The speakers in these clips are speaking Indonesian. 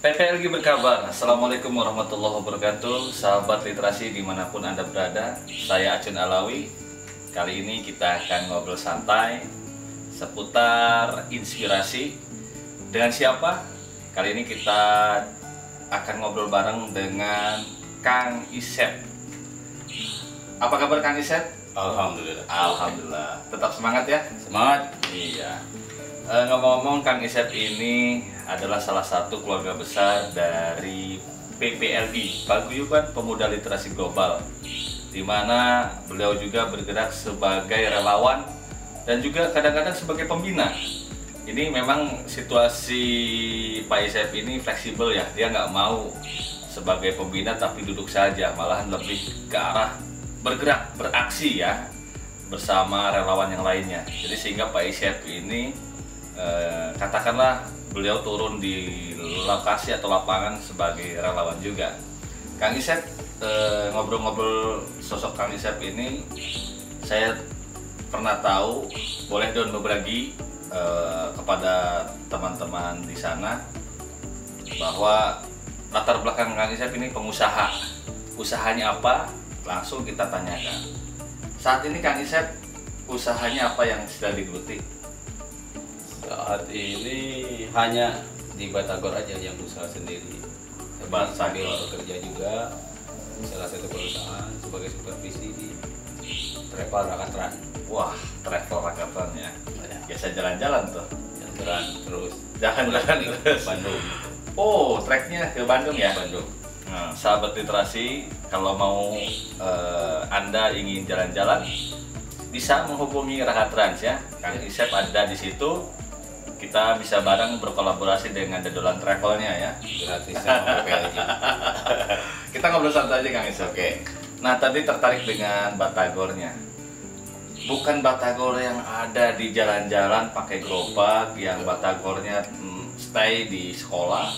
PPLG berkabar. Assalamualaikum warahmatullahi wabarakatuh. Sahabat literasi dimanapun Anda berada, saya Acun Alawi. Kali ini kita akan ngobrol santai seputar inspirasi. Dengan siapa? Kali ini kita akan ngobrol bareng dengan Kang Isep. Apa kabar Kang Isep? Alhamdulillah. Alhamdulillah. Tetap semangat ya? Semangat. Iya. Ngomong-ngomong, Kang Isep ini adalah salah satu keluarga besar dari PPLI, Paguyuban Pemuda Literasi Global, di mana beliau juga bergerak sebagai relawan dan juga kadang-kadang sebagai pembina. Ini memang situasi Pak Isep ini fleksibel ya, dia nggak mau sebagai pembina tapi duduk saja, malahan lebih ke arah bergerak, beraksi ya, bersama relawan yang lainnya. Jadi sehingga Pak Isep ini katakanlah beliau turun di lokasi atau lapangan sebagai relawan juga. Kang Isep, ngobrol-ngobrol sosok Kang Isep ini, saya pernah tahu, boleh dong berbagi kepada teman-teman di sana bahwa latar belakang Kang Isep ini pengusaha. Usahanya apa? Langsung kita tanyakan. Saat ini Kang Isep, usahanya apa yang sedang digeluti? Saat ini hanya di Batagor aja yang usaha sendiri. Sambil bekerja juga salah satu perusahaan sebagai supervisi di travel Rakatran. Wah, travel Rakatran ya. Biasa jalan-jalan tuh. Jalan terus. Jalan-jalan terus. Bandung. Oh, treknya ke Bandung ya? Bandung. Nah, sahabat literasi, kalau mau Anda ingin jalan-jalan, bisa menghubungi Rakatrans ya. Kang Isep ada di situ. Kita bisa bareng berkolaborasi dengan Dedolan Travelnya ya. Gratis sama PPLG. Kita ngobrol santai aja Kang Isep. Oke. Nah, tadi tertarik dengan Batagornya. Bukan Batagor yang ada di jalan-jalan pakai gerobak, yang Batagornya stay di sekolah,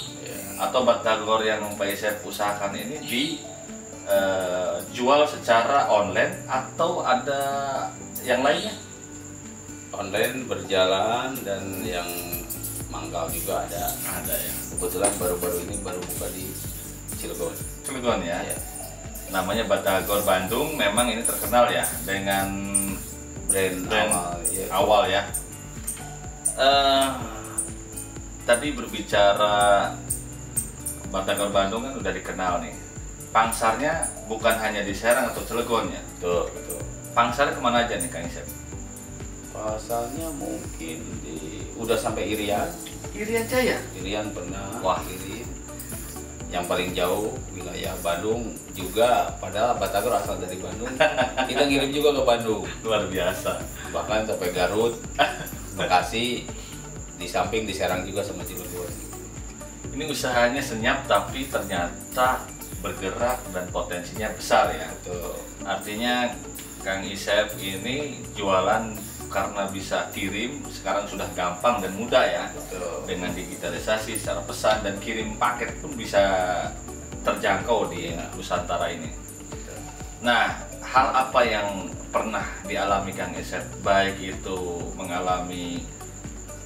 atau Batagor yang Pak Isep usahakan ini dijual secara online, atau ada yang lainnya? Online berjalan dan yang manggal juga ada. Ada ya. Kebetulan baru-baru ini baru buka di Cilegon. Cilegon ya. Ya. Namanya Batagor Bandung, memang ini terkenal ya dengan brand awal ya. Tadi berbicara Batagor Bandung kan udah dikenal nih. Pangsarnya bukan hanya di Serang atau Cilegon ya. Betul. Pangsarnya kemana aja nih Kang Isep? Pasalnya mungkin udah sampai Irian. Irian Jaya. Irian pernah. Wah. Kirim. Yang paling jauh wilayah Bandung juga, padahal Batagor asal dari Bandung. Kita ngirim juga ke Bandung. Luar biasa. Bahkan sampai Garut, Bekasi, di samping di Serang juga sama Cilegon. Ini usahanya senyap tapi ternyata bergerak dan potensinya besar ya. Betul. Artinya Kang Isep ini jualan karena bisa kirim, sekarang sudah gampang dan mudah ya. Betul. Dengan digitalisasi secara pesan dan kirim paket pun bisa terjangkau di Nusantara ini. Nah, hal apa yang pernah dialami Kang Isep, baik itu mengalami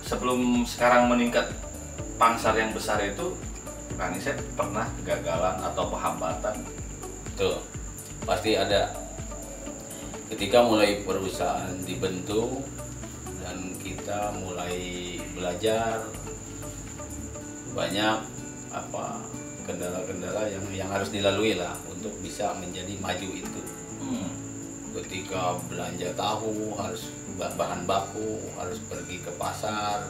sebelum sekarang meningkat pangsar yang besar itu, Kang Isep pernah kegagalan atau hambatan? Tuh, pasti ada. Ketika mulai perusahaan dibentuk dan kita mulai belajar, banyak kendala-kendala yang harus dilalui lah untuk bisa menjadi maju itu. Ketika belanja tahu, harus bahan baku, harus pergi ke pasar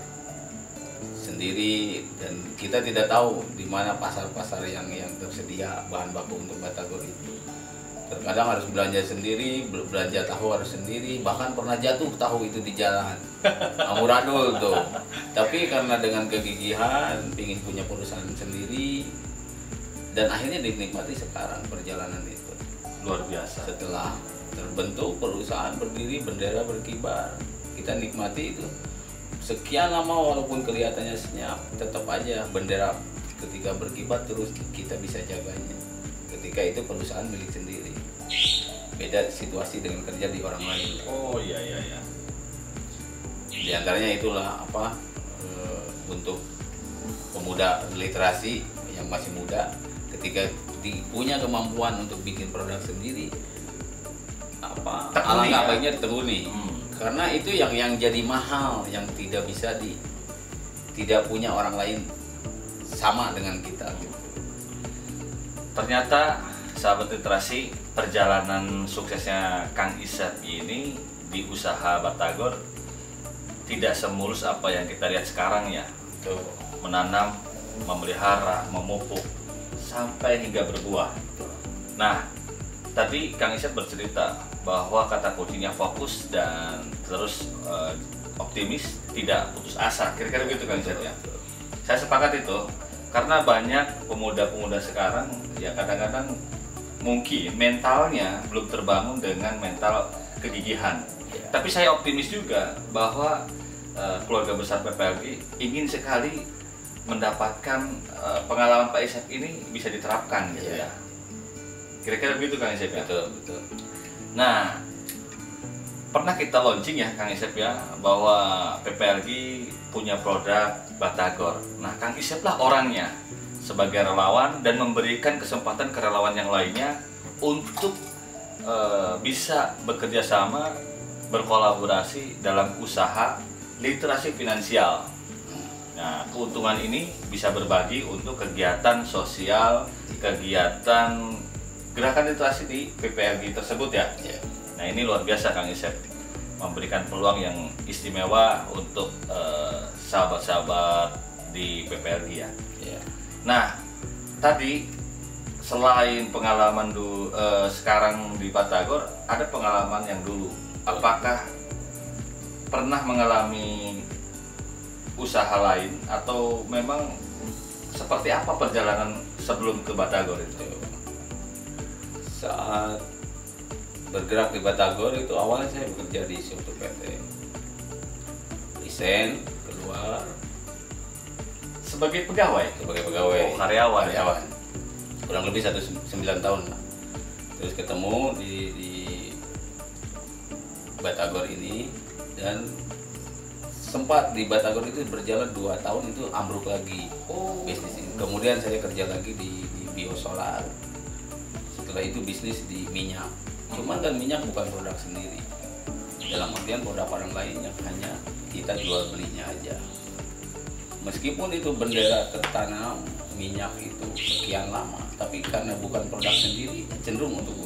sendiri, dan kita tidak tahu di mana pasar-pasar yang tersedia bahan baku untuk Batagor itu. Terkadang harus belanja sendiri, belanja tahu harus sendiri, bahkan pernah jatuh tahu itu di jalan, amburadul tuh. Tapi karena dengan kegigihan, ingin punya perusahaan sendiri, dan akhirnya dinikmati sekarang perjalanan itu. Luar biasa. Setelah terbentuk perusahaan berdiri, bendera berkibar, kita nikmati itu. Sekian lama walaupun kelihatannya senyap, tetap aja bendera ketika berkibar terus kita bisa jaganya. Ketika itu perusahaan milik sendiri. Beda situasi dengan kerja di orang lain. Oh iya. Di antaranya itulah untuk pemuda literasi yang masih muda, ketika punya kemampuan untuk bikin produk sendiri, alangkah baiknya ditekuni. Karena itu yang jadi mahal, yang tidak bisa tidak punya orang lain sama dengan kita gitu. Ternyata sahabat literasi, perjalanan suksesnya Kang Isep ini di usaha Batagor tidak semulus apa yang kita lihat sekarang ya. Menanam, memelihara, memupuk sampai hingga berbuah. Nah, tadi Kang Isep bercerita bahwa kata kuncinya fokus dan terus optimis, tidak putus asa. Kira-kira begitu Kang Isep ya. Saya sepakat itu, karena banyak pemuda-pemuda sekarang ya kadang-kadang mungkin mentalnya belum terbangun dengan mental kegigihan. Tapi saya optimis juga bahwa keluarga besar PPLG ingin sekali mendapatkan pengalaman Pak Isep ini bisa diterapkan gitu ya. Kira-kira begitu Kang Isep ya? Betul. Nah, pernah kita launching ya Kang Isep ya, bahwa PPLG punya produk Batagor. Nah, Kang Isep lah orangnya sebagai relawan dan memberikan kesempatan ke relawan yang lainnya untuk bisa bekerja sama, berkolaborasi dalam usaha literasi finansial. Nah, keuntungan ini bisa berbagi untuk kegiatan sosial, kegiatan gerakan literasi di PPLG tersebut ya. Nah, ini luar biasa Kang Isep, memberikan peluang yang istimewa untuk sahabat-sahabat di PPLG ya. Nah, tadi selain pengalaman sekarang di Batagor, ada pengalaman yang dulu. Apakah pernah mengalami usaha lain atau memang seperti apa perjalanan sebelum ke Batagor itu? Saat bergerak di Batagor itu awalnya saya bekerja di suatu PT, resign, keluar sebagai pegawai? Sebagai pegawai. Oh, karyawan. Kurang lebih 9 tahun lah. Terus ketemu di Batagor ini, dan sempat di Batagor itu berjalan 2 tahun itu ambruk lagi bisnis ini. Kemudian saya kerja lagi di biosolar. Setelah itu bisnis di minyak. Cuman kan minyak bukan produk sendiri. Dalam artian produk orang lain yang hanya kita jual belinya aja. Meskipun itu bendera tertanam minyak itu sekian lama, tapi karena bukan produk sendiri cenderung untuk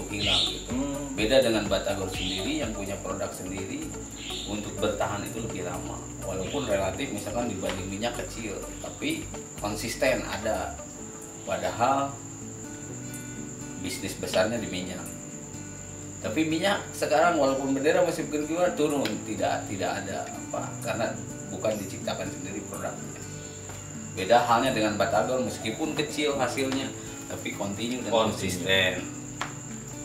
hilang gitu. Beda dengan Batagor sendiri yang punya produk sendiri, untuk bertahan itu lebih lama. Walaupun relatif misalkan dibanding minyak kecil, tapi konsisten ada. Padahal bisnis besarnya di minyak. Tapi minyak sekarang walaupun bendera masih berjual turun, tidak ada apa, karena bukan diciptakan sendiri produknya. Beda halnya dengan Batagor, meskipun kecil hasilnya tapi kontinu dan konsisten.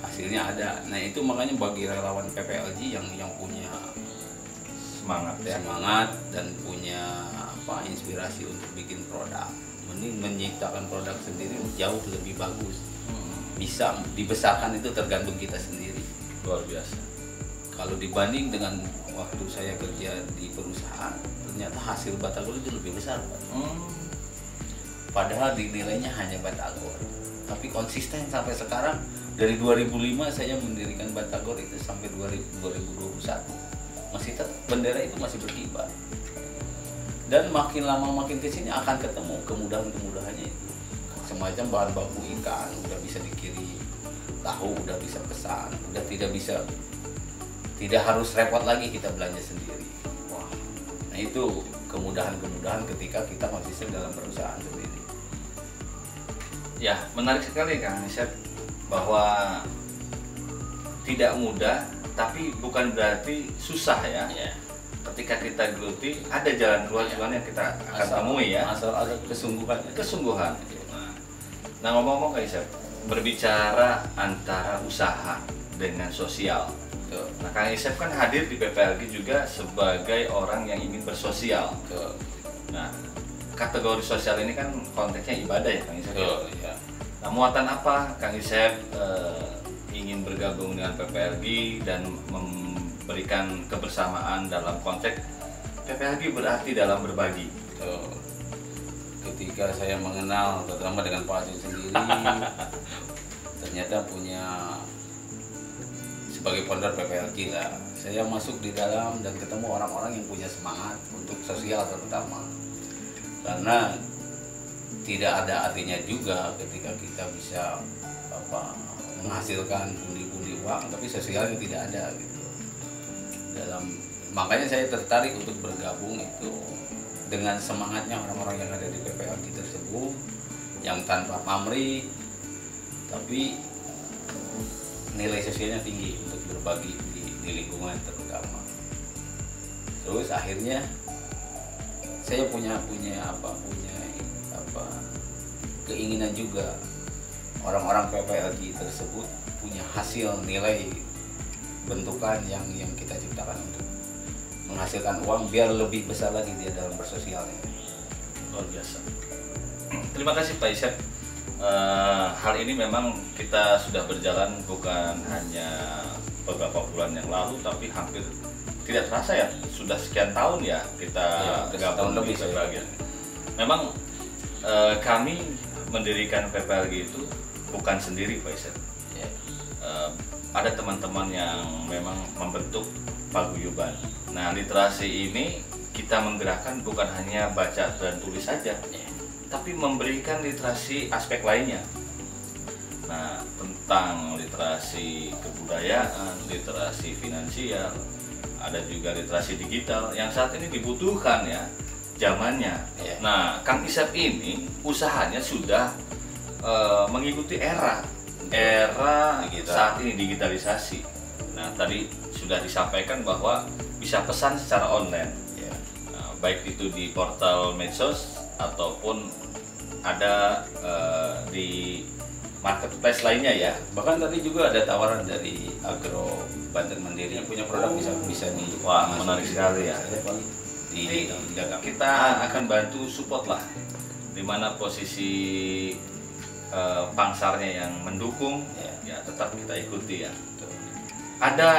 Hasilnya ada. Nah, itu makanya bagi relawan PPLG yang punya semangat dan punya inspirasi untuk bikin produk, mending menciptakan produk sendiri jauh lebih bagus. Bisa dibesarkan itu tergantung kita sendiri. Luar biasa. Kalau dibanding dengan waktu saya kerja di perusahaan, ternyata hasil Batagor itu lebih besar, Pak. Padahal dinilainya hanya Batagor, tapi konsisten sampai sekarang. Dari 2005 saya mendirikan Batagor itu sampai 2021 masih tetap bendera itu masih berkibar. Dan makin lama makin kesini akan ketemu kemudahan-kemudahannya itu. Semacam bahan baku ikan udah bisa dikirim, tahu udah bisa pesan, udah tidak harus repot lagi kita belanja sendiri. Wah, nah itu kemudahan-kemudahan ketika kita konsisten dalam perusahaan sendiri. Ya, menarik sekali Kang Isep, bahwa tidak mudah tapi bukan berarti susah ya. Ketika kita geluti ada jalan keluar yang kita akan temui ya. Asal ada kesungguhan. Nah, ngomong-ngomong Kang Isep, berbicara antara usaha dengan sosial. Nah, Kang Isep kan hadir di PPLG juga sebagai orang yang ingin bersosial. Nah, kategori sosial ini kan konteksnya ibadah ya Kang Isep. Nah, muatan apa Kang Isep ingin bergabung dengan PPLG dan memberikan kebersamaan dalam konteks PPLG berarti dalam berbagi? ketika saya mengenal terutama dengan Pak Aceh sendiri, ternyata punya sebagai founder PPLG lah, saya masuk di dalam dan ketemu orang-orang yang punya semangat untuk sosial terutama, karena tidak ada artinya juga ketika kita bisa menghasilkan pundi-pundi uang tapi sosialnya tidak ada gitu. Makanya saya tertarik untuk bergabung itu dengan semangatnya orang-orang yang ada di PPLG tersebut, yang tanpa pamrih tapi nilai sosialnya tinggi untuk berbagi di lingkungan terutama. Terus akhirnya saya punya keinginan juga orang-orang PPLG tersebut punya hasil nilai bentukan yang kita ciptakan untuk menghasilkan uang biar lebih besar lagi dia dalam bersosialnya. Luar biasa. Terima kasih Pak Isep. Hal ini memang kita sudah berjalan bukan hanya beberapa bulan yang lalu, tapi hampir tidak terasa ya, sudah sekian tahun ya kita gabung di PPLG. Memang kami mendirikan PPLG itu bukan sendiri Pak Isep. Ada teman-teman yang memang membentuk paguyuban. Nah, literasi ini kita menggerakkan bukan hanya baca dan tulis saja, tapi memberikan literasi aspek lainnya. Nah, tentang literasi kebudayaan, literasi finansial, ada juga literasi digital yang saat ini dibutuhkan ya zamannya. Nah, Kang Isep ini usahanya sudah mengikuti era saat ini digitalisasi. Nah, tadi sudah disampaikan bahwa bisa pesan secara online, baik itu di portal medsos ataupun ada di marketplace lainnya ya. Bahkan tadi juga ada tawaran dari Agro Banten Mandiri yang punya produk bisa di. Wah, menarik sekali ya. Kita akan bantu support lah, dimana posisi pangsarnya yang mendukung ya tetap kita ikuti ya. Ada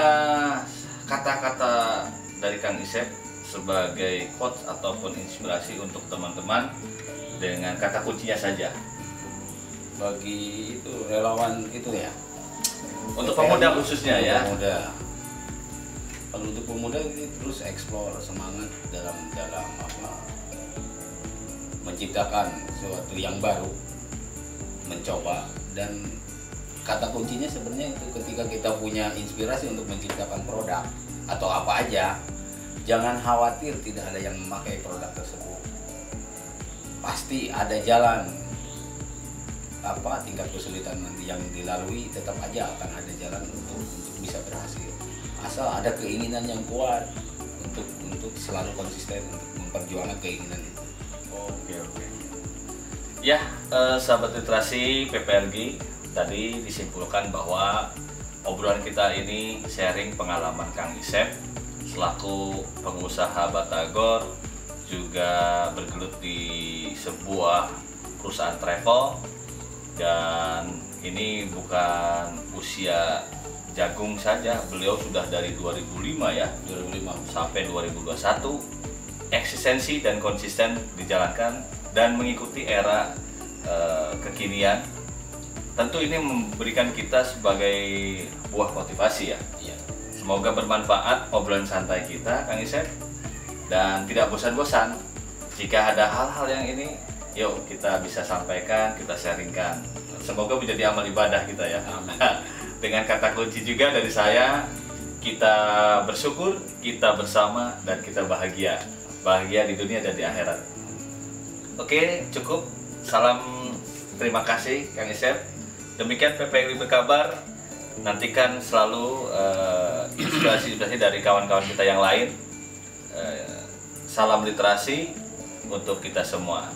kata-kata dari Kang Isep sebagai quotes ataupun inspirasi untuk teman-teman dengan kata kuncinya saja bagi itu relawan itu ya, untuk pemuda khususnya ya. Kalau untuk pemuda ini terus explore, semangat dalam menciptakan sesuatu yang baru, mencoba. Dan kata kuncinya sebenarnya itu ketika kita punya inspirasi untuk menciptakan produk atau apa aja, jangan khawatir tidak ada yang memakai produk tersebut. Pasti ada jalan, tingkat kesulitan yang dilalui tetap aja akan ada jalan untuk bisa berhasil, asal ada keinginan yang kuat untuk selalu konsisten untuk memperjuangkan keinginan itu. Oke. Ya, sahabat literasi PPLG, tadi disimpulkan bahwa obrolan kita ini sharing pengalaman Kang Isep selaku pengusaha batagor, juga bergelut di sebuah perusahaan travel, dan ini bukan usia jagung saja, beliau sudah dari 2005 ya, 2005 sampai 2021 eksistensi dan konsisten dijalankan dan mengikuti era kekinian. Tentu ini memberikan kita sebagai buah motivasi ya. Semoga bermanfaat obrolan santai kita, Kang Isep, dan tidak bosan-bosan. Jika ada hal-hal yang ini, yuk kita bisa sampaikan, kita sharingkan. Semoga menjadi amal ibadah kita ya. Amin. Dengan kata kunci juga dari saya, kita bersyukur, kita bersama, dan kita bahagia. Bahagia di dunia dan di akhirat. Oke, cukup. Salam terima kasih Kang Isep. Demikian PPLG berkabar. Nantikan selalu inspirasi-inspirasi dari kawan-kawan kita yang lain. Salam literasi untuk kita semua.